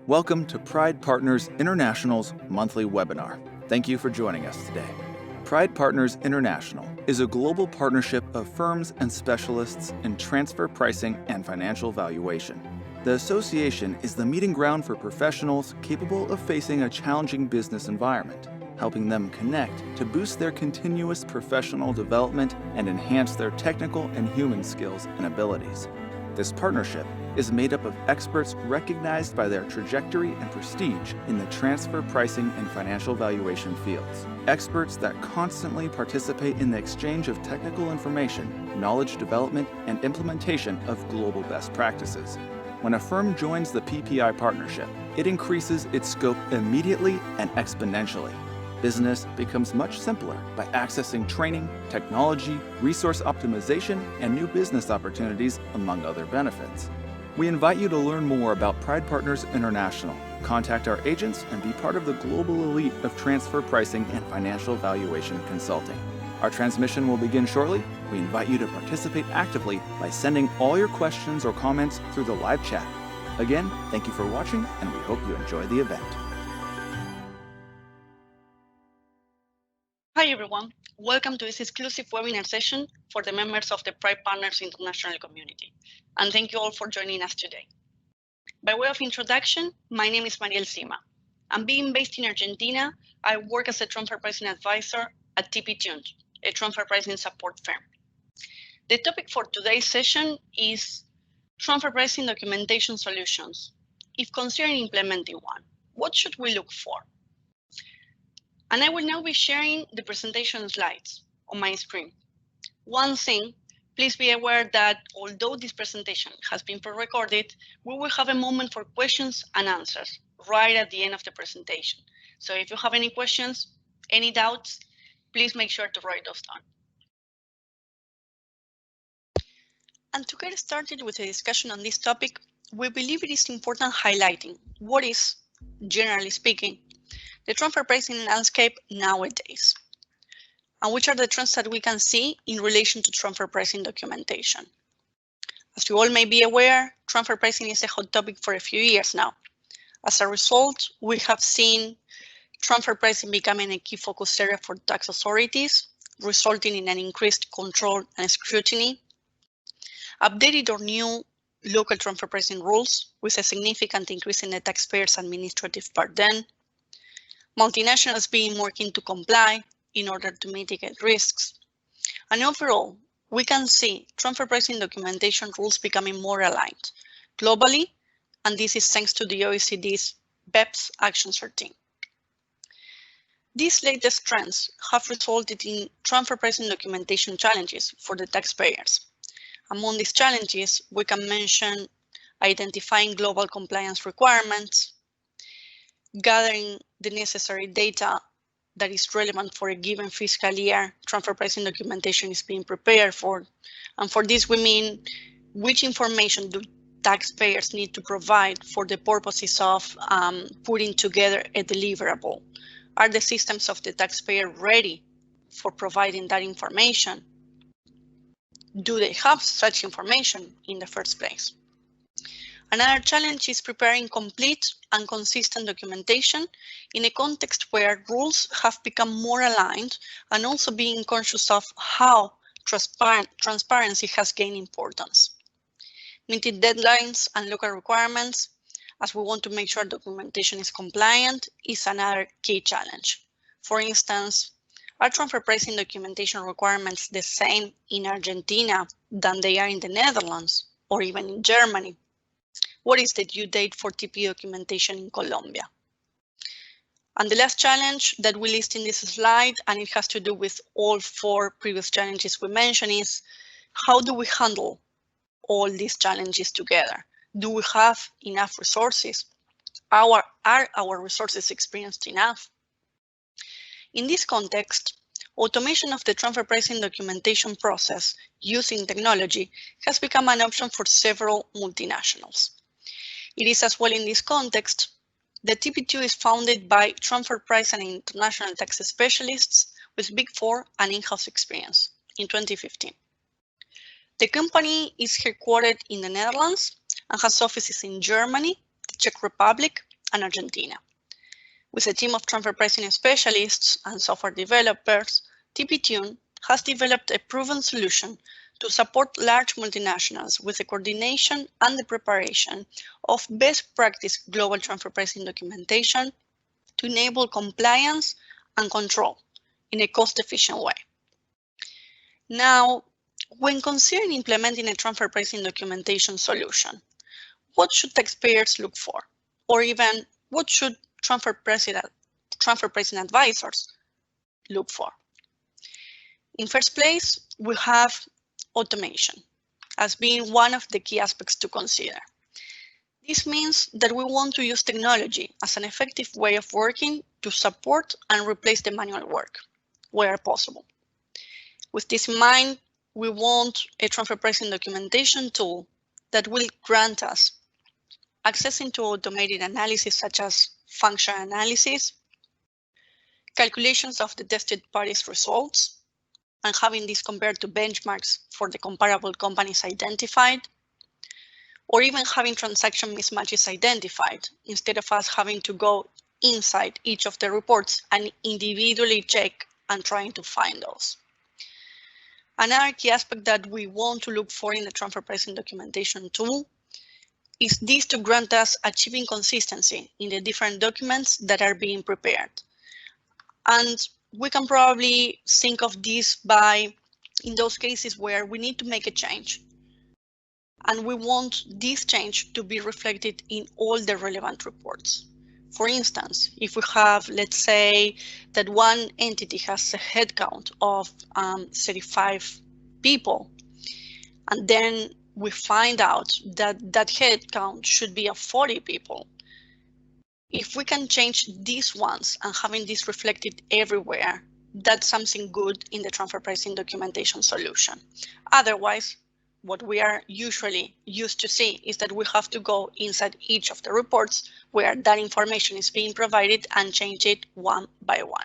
Welcome to Pride Partners International's monthly webinar. Thank you for joining us today. Pride Partners International is a global partnership of firms and specialists in transfer pricing and financial valuation. The association is the meeting ground for professionals capable of facing a challenging business environment, helping them connect to boost their continuous professional development and enhance their technical and human skills and abilities. This partnership is made up of experts recognized by their trajectory and prestige in the transfer pricing and financial valuation fields. Experts that constantly participate in the exchange of technical information, knowledge development, and implementation of global best practices. When a firm joins the PPI partnership, it increases its scope immediately and exponentially. Business becomes much simpler by accessing training, technology, resource optimization, and new business opportunities, among other benefits. We invite you to learn more about Pride Partners International. Contact our agents and be part of the global elite of transfer pricing and financial valuation consulting. Our transmission will begin shortly. We invite you to participate actively by sending all your questions or comments through the live chat. Again, thank you for watching, and we hope you enjoy the event. Hi everyone, welcome to this exclusive webinar session for the members of the Pride Partners International community, and thank you all for joining us today. By way of introduction, my name is Mariel Sima, and being based in Argentina, I work as a transfer pricing advisor at TP Tuned, a transfer pricing support firm. The topic for today's session is transfer pricing documentation solutions. If considering implementing one, what should we look for? And I will now be sharing the presentation slides on my screen. One thing, please be aware that although this presentation has been pre-recorded, we will have a moment for questions and answers right at the end of the presentation. So if you have any questions, any doubts, please make sure to write those down. And to get started with a discussion on this topic, we believe it is important highlighting what is, generally speaking, the transfer pricing landscape nowadays, and which are the trends that we can see in relation to transfer pricing documentation. As you all may be aware, transfer pricing is a hot topic for a few years now. As a result, we have seen transfer pricing becoming a key focus area for tax authorities, resulting in an increased control and scrutiny, updated or new local transfer pricing rules with a significant increase in the taxpayers' administrative burden, multinationals being more keen to comply in order to mitigate risks. And overall, we can see transfer pricing documentation rules becoming more aligned globally, and this is thanks to the OECD's BEPS Action 13. These latest trends have resulted in transfer pricing documentation challenges for the taxpayers. Among these challenges, we can mention identifying global compliance requirements, gathering the necessary data that is relevant for a given fiscal year transfer pricing documentation is being prepared for. And for this, we mean which information do taxpayers need to provide for the purposes of putting together a deliverable? Are the systems of the taxpayer ready for providing that information? Do they have such information in the first place? Another challenge is preparing complete and consistent documentation in a context where rules have become more aligned, and also being conscious of how transparency has gained importance. Meeting deadlines and local requirements, as we want to make sure documentation is compliant, is another key challenge. For instance, are transfer pricing documentation requirements the same in Argentina than they are in the Netherlands or even in Germany? What is the due date for TP documentation in Colombia? And the last challenge that we list in this slide, and it has to do with all four previous challenges we mentioned, is how do we handle all these challenges together? Do we have enough resources? Are our resources experienced enough? In this context, automation of the transfer pricing documentation process using technology has become an option for several multinationals. It is as well in this context that TP2 is founded by transfer price and international tax specialists with Big Four and in-house experience in 2015. The company is headquartered in the Netherlands and has offices in Germany, the Czech Republic, and Argentina. With a team of transfer pricing specialists and software developers, TPTune has developed a proven solution to support large multinationals with the coordination and the preparation of best practice global transfer pricing documentation to enable compliance and control in a cost-efficient way. Now, when considering implementing a transfer pricing documentation solution, what should taxpayers look for? Or even what should transfer pricing advisors look for? In first place, we have automation as being one of the key aspects to consider. This means that we want to use technology as an effective way of working to support and replace the manual work where possible. With this in mind, we want a transfer pricing documentation tool that will grant us access into automated analysis such as function analysis, calculations of the tested parties' results, and having this compared to benchmarks for the comparable companies identified, or even having transaction mismatches identified, instead of us having to go inside each of the reports and individually check and trying to find those. Another key aspect that we want to look for in the transfer pricing documentation tool is this to grant us achieving consistency in the different documents that are being prepared. And we can probably think of this by in those cases where we need to make a change. And we want this change to be reflected in all the relevant reports. For instance, if we have, let's say, that one entity has a headcount of 35 people, and then we find out that that headcount should be of 40 people. If we can change these ones and having this reflected everywhere, that's something good in the transfer pricing documentation solution. Otherwise, what we are usually used to see is that we have to go inside each of the reports where that information is being provided and change it one by one.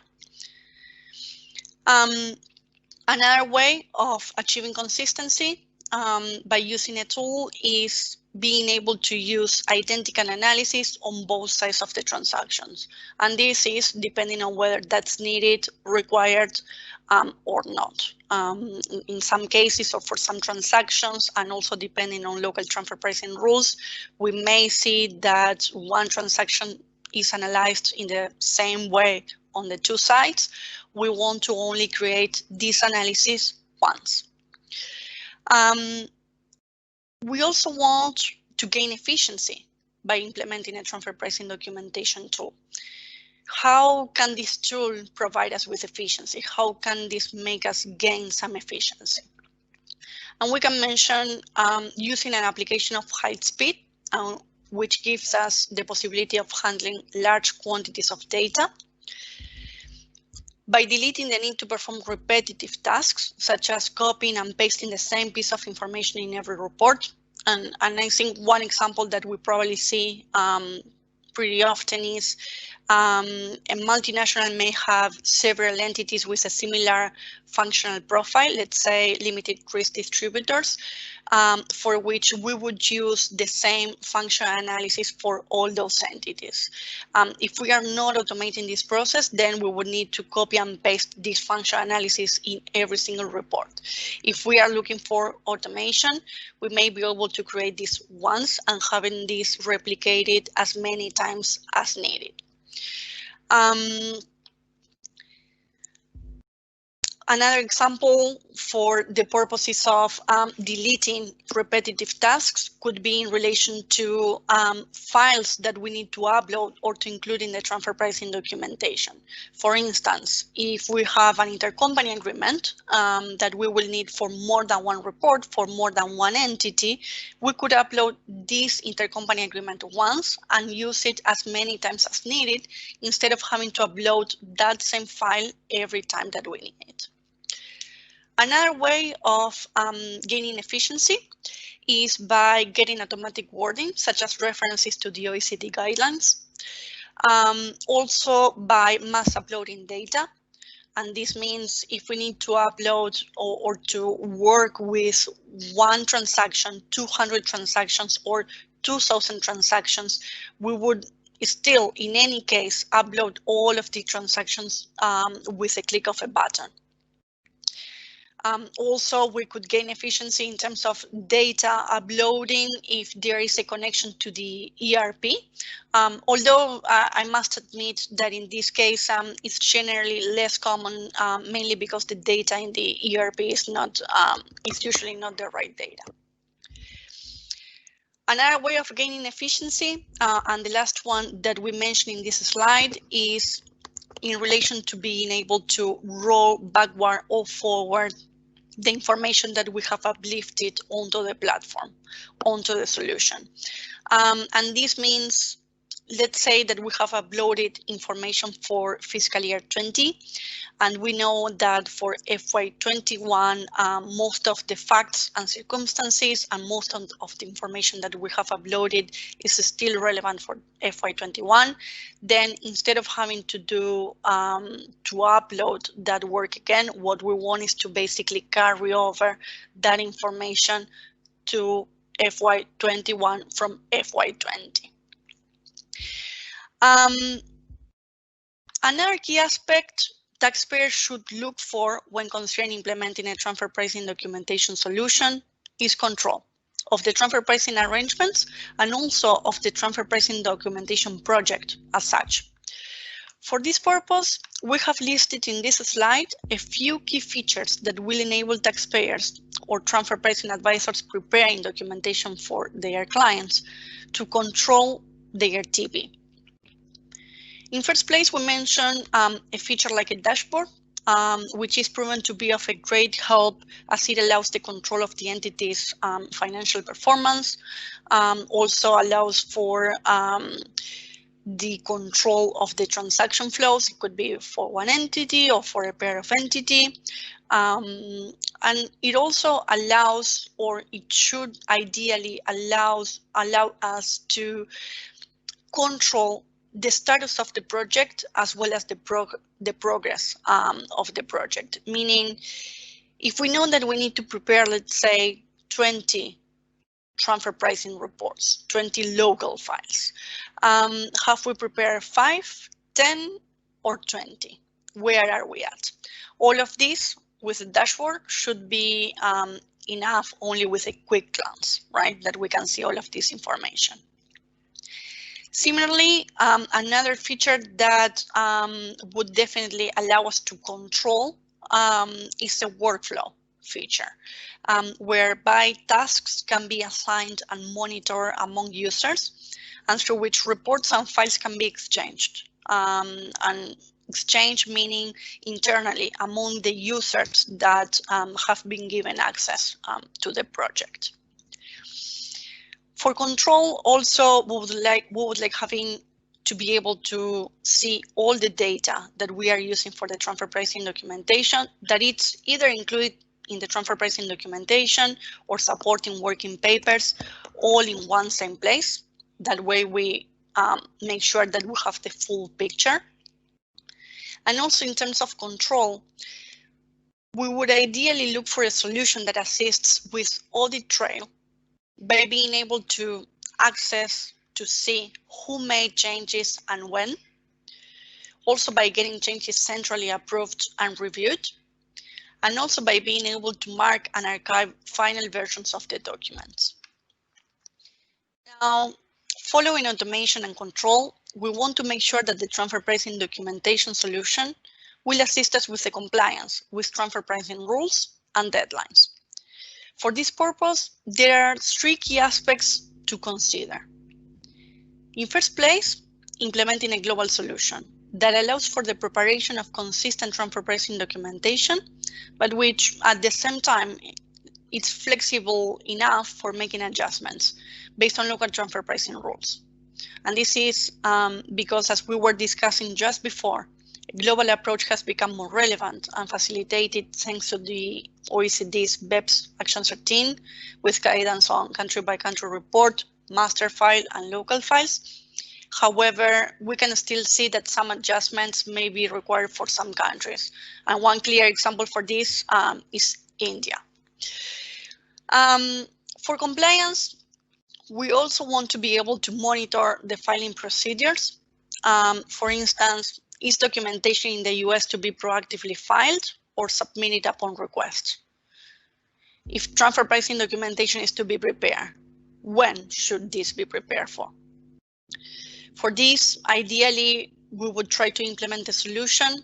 Another way of achieving consistency by using a tool is being able to use identical analysis on both sides of the transactions. And this is depending on whether that's needed, required, or not. In some cases or for some transactions, and also depending on local transfer pricing rules, we may see that one transaction is analyzed in the same way on the two sides. We want to only create this analysis once. We also want to gain efficiency by implementing a transfer pricing documentation tool. How can this tool provide us with efficiency? How can this make us gain some efficiency? And we can mention using an application of high speed, which gives us the possibility of handling large quantities of data. By deleting the need to perform repetitive tasks, such as copying and pasting the same piece of information in every report. And I think one example that we probably see pretty often is a multinational may have several entities with a similar functional profile, let's say limited risk distributors, for which we would use the same functional analysis for all those entities. If we are not automating this process, then we would need to copy and paste this functional analysis in every single report. If we are looking for automation, we may be able to create this once and having this replicated as many times as needed. Another example for the purposes of deleting repetitive tasks could be in relation to files that we need to upload or to include in the transfer pricing documentation. For instance, if we have an intercompany agreement that we will need for more than one report, for more than one entity, we could upload this intercompany agreement once and use it as many times as needed, instead of having to upload that same file every time that we need it. Another way of gaining efficiency is by getting automatic wording, such as references to the OECD guidelines. Also by mass uploading data. And this means if we need to upload or to work with one transaction, 200 transactions, or 2,000 transactions, we would still, in any case, upload all of the transactions with a click of a button. Also, we could gain efficiency in terms of data uploading if there is a connection to the ERP. Although I must admit that in this case, it's generally less common, mainly because the data in the ERP is not, it's usually not the right data. Another way of gaining efficiency, and the last one that we mentioned in this slide, is in relation to being able to roll backward or forward the information that we have uplifted onto the platform, onto the solution. And this means, let's say that we have uploaded information for fiscal year 20, and we know that for FY21, most of the facts and circumstances and most of the information that we have uploaded is still relevant for FY21. Then instead of having to do to upload that work again, what we want is to basically carry over that information to FY21 from FY20. Another key aspect taxpayers should look for when considering implementing a transfer pricing documentation solution is control of the transfer pricing arrangements and also of the transfer pricing documentation project as such. For this purpose, we have listed in this slide a few key features that will enable taxpayers or transfer pricing advisors preparing documentation for their clients to control their TP. In first place, we mentioned a feature like a dashboard, which is proven to be of a great help as it allows the control of the entity's financial performance, also allows for the control of the transaction flows. It could be for one entity or for a pair of entity. And it also allows, or it should ideally allow us to control the status of the project as well as the progress of the project. Meaning, if we know that we need to prepare, let's say, 20 transfer pricing reports, 20 local files, have we prepared 5, 10, or 20? Where are we at? All of this with a dashboard should be enough only with a quick glance, right? That we can see all of this information. Similarly, another feature that would definitely allow us to control is a workflow feature, whereby tasks can be assigned and monitored among users, and through which reports and files can be exchanged. And exchange meaning internally among the users that have been given access to the project. For control, also, we would like having to be able to see all the data that we are using for the transfer pricing documentation, that it's either included in the transfer pricing documentation or supporting working papers, all in one same place. That way we make sure that we have the full picture. And also in terms of control, we would ideally look for a solution that assists with audit trail, by being able to access, to see who made changes and when. Also by getting changes centrally approved and reviewed. And also by being able to mark and archive final versions of the documents. Now, following automation and control, we want to make sure that the transfer pricing documentation solution will assist us with the compliance with transfer pricing rules and deadlines. For this purpose, there are 3 key aspects to consider. In first place, implementing a global solution that allows for the preparation of consistent transfer pricing documentation, but which at the same time, it's flexible enough for making adjustments based on local transfer pricing rules. And this is because, as we were discussing just before, a global approach has become more relevant and facilitated thanks to the OECD's BEPS Action 13 with guidance on country-by-country report, master file, and local files. However, we can still see that some adjustments may be required for some countries. And one clear example for this is India. For compliance, We also want to be able to monitor the filing procedures. For instance, is documentation in the US to be proactively filed or submitted upon request? If transfer pricing documentation is to be prepared, when should this be prepared for? For this, ideally, we would try to implement a solution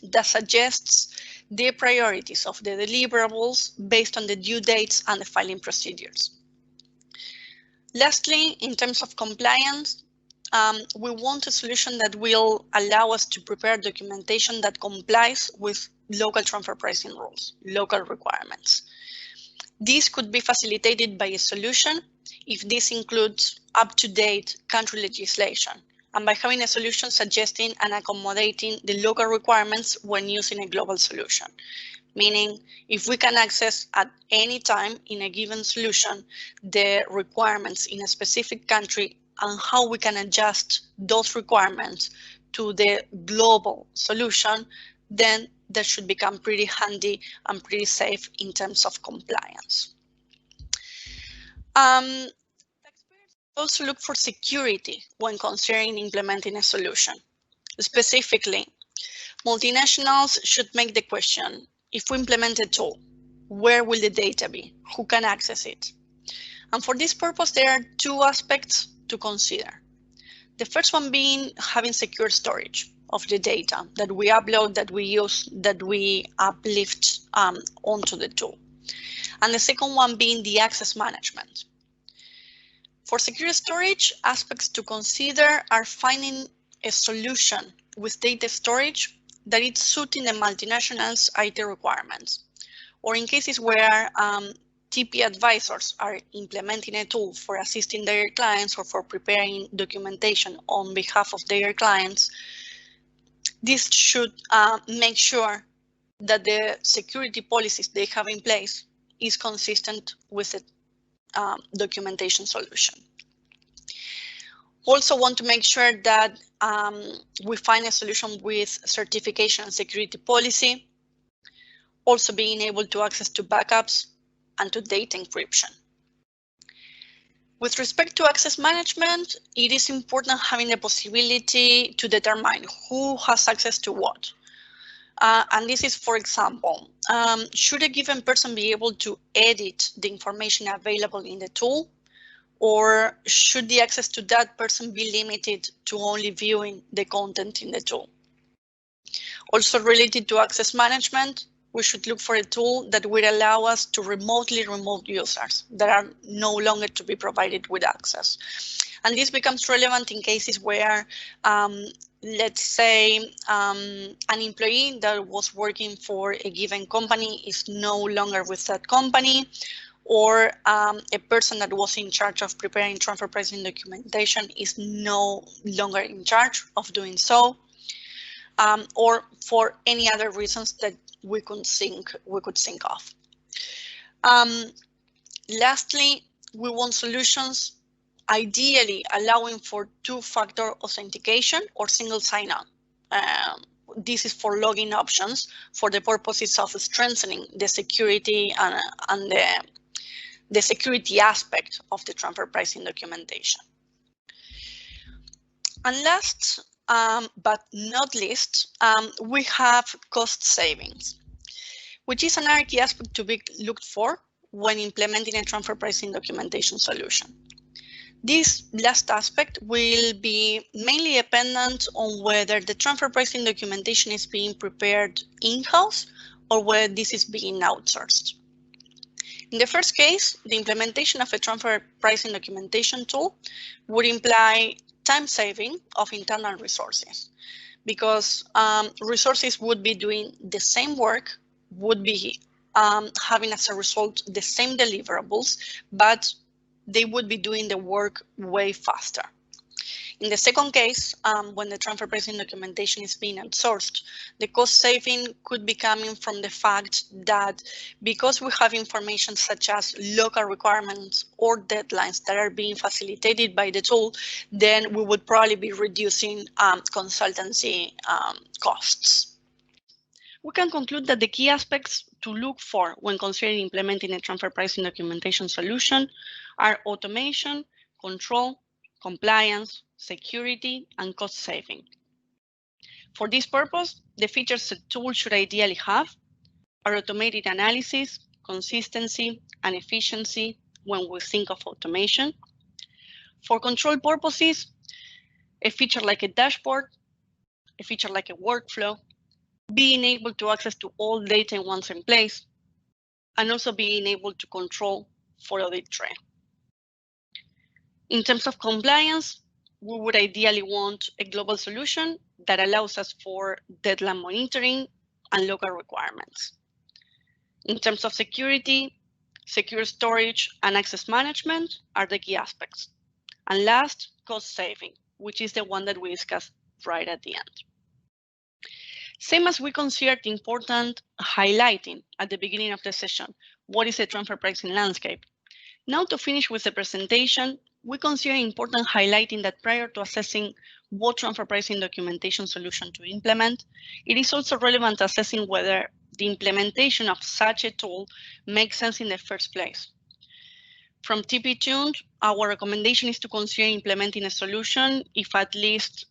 that suggests the priorities of the deliverables based on the due dates and the filing procedures. Lastly, in terms of compliance, we want a solution that will allow us to prepare documentation that complies with local transfer pricing rules, local requirements. This could be facilitated by a solution if this includes up-to-date country legislation, and by having a solution suggesting and accommodating the local requirements when using a global solution. Meaning, if we can access at any time in a given solution the requirements in a specific country and how we can adjust those requirements to the global solution, then that should become pretty handy and pretty safe in terms of compliance. Also look for security when considering implementing a solution. Specifically, multinationals should make the question, if we implement a tool, where will the data be? Who can access it? And for this purpose, there are two aspects to consider. The first one being having secure storage of the data that we upload, that we use, that we uplift onto the tool. And the second one being the access management. For secure storage, aspects to consider are finding a solution with data storage that is suiting the multinationals' IT requirements, or in cases where TP advisors are implementing a tool for assisting their clients or for preparing documentation on behalf of their clients, this should make sure that the security policies they have in place is consistent with the documentation solution. Also want to make sure that we find a solution with certification and security policy, also being able to access to backups and to data encryption. With respect to access management, it is important having the possibility to determine who has access to what. And this is, for example, should a given person be able to edit the information available in the tool, or should the access to that person be limited to only viewing the content in the tool? Also related to access management, we should look for a tool that will allow us to remotely remove users that are no longer to be provided with access. And this becomes relevant in cases where, let's say, an employee that was working for a given company is no longer with that company, or a person that was in charge of preparing transfer pricing documentation is no longer in charge of doing so, or for any other reasons that we could think of. Lastly, we want solutions ideally allowing for two-factor authentication or single sign-on. This is for login options for the purposes of strengthening the security and the security aspect of the transfer pricing documentation. And last but not least, we have cost savings, which is another key aspect to be looked for when implementing a transfer pricing documentation solution. This last aspect will be mainly dependent on whether the transfer pricing documentation is being prepared in-house or whether this is being outsourced. In the first case, the implementation of a transfer pricing documentation tool would imply time saving of internal resources, because resources would be doing the same work, would be having as a result the same deliverables, but they would be doing the work way faster. In the second case, when the transfer pricing documentation is being outsourced, the cost saving could be coming from the fact that because we have information such as local requirements or deadlines that are being facilitated by the tool, then we would probably be reducing consultancy costs. We can conclude that the key aspects to look for when considering implementing a transfer pricing documentation solution are automation, control, compliance, security, and cost saving. For this purpose, the features a tool should ideally have are automated analysis, consistency, and efficiency when we think of automation. For control purposes, a feature like a dashboard, a feature like a workflow, being able to access to all data in one same place, and also being able to control for audit trail. In terms of compliance, we would ideally want a global solution that allows us for deadline monitoring and local requirements. In terms of security, secure storage and access management are the key aspects. And last, cost saving, which is the one that we discussed right at the end. Same as we considered important highlighting at the beginning of the session, what is the transfer pricing landscape? Now to finish with the presentation, we consider important highlighting that prior to assessing what transfer pricing documentation solution to implement, it is also relevant assessing whether the implementation of such a tool makes sense in the first place. From TP-Tuned, our recommendation is to consider implementing a solution if at least,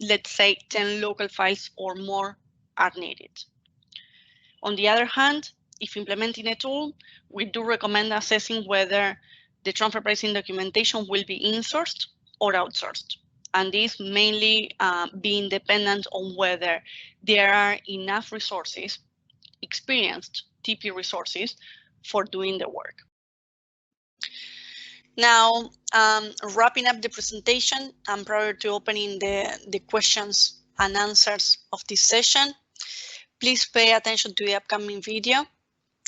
let's say, 10 local files or more are needed. On the other hand, if implementing a tool, we do recommend assessing whether the transfer pricing documentation will be insourced or outsourced, and this mainly being dependent on whether there are enough resources, experienced TP resources, for doing the work. Now, wrapping up the presentation and prior to opening the questions and answers of this session, please pay attention to the upcoming video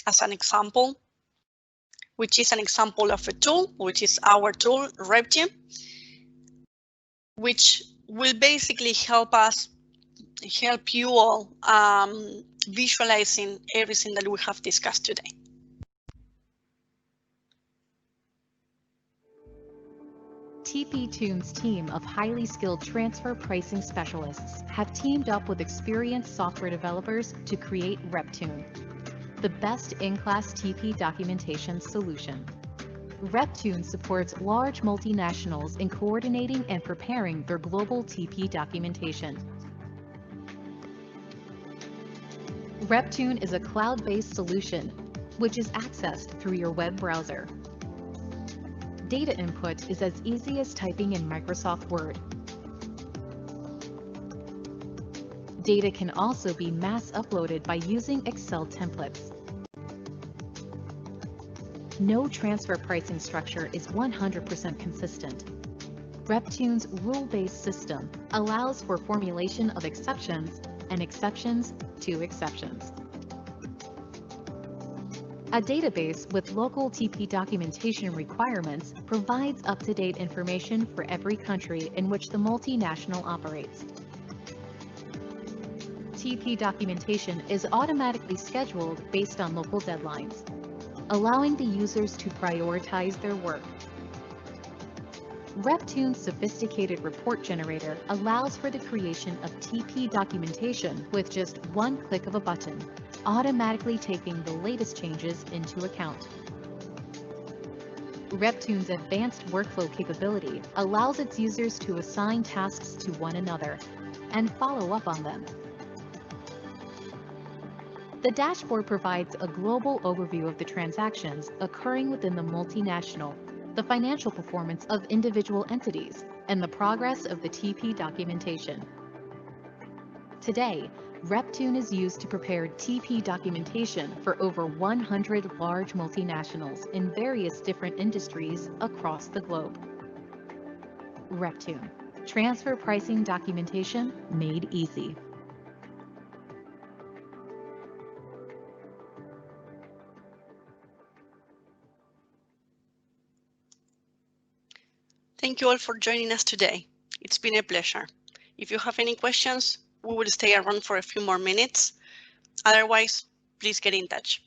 as an example, which is an example of a tool, which is our tool, RepTune, which will basically help you all visualizing everything that we have discussed today. TP-Tune's team of highly skilled transfer pricing specialists have teamed up with experienced software developers to create RepTune, the best in-class TP documentation solution. RepTune supports large multinationals in coordinating and preparing their global TP documentation. RepTune is a cloud-based solution, which is accessed through your web browser. Data input is as easy as typing in Microsoft Word. Data can also be mass uploaded by using Excel templates. No transfer pricing structure is 100% consistent. RepTune's rule-based system allows for formulation of exceptions and exceptions to exceptions. A database with local TP documentation requirements provides up-to-date information for every country in which the multinational operates. TP documentation is automatically scheduled based on local deadlines, allowing the users to prioritize their work. RepTune's sophisticated report generator allows for the creation of TP documentation with just one click of a button, automatically taking the latest changes into account. RepTune's advanced workflow capability allows its users to assign tasks to one another and follow up on them. The dashboard provides a global overview of the transactions occurring within the multinational, the financial performance of individual entities, and the progress of the TP documentation. Today, RepTune is used to prepare TP documentation for over 100 large multinationals in various different industries across the globe. RepTune, transfer pricing documentation made easy. Thank you all for joining us today. It's been a pleasure. If you have any questions, we will stay around for a few more minutes. Otherwise, please get in touch.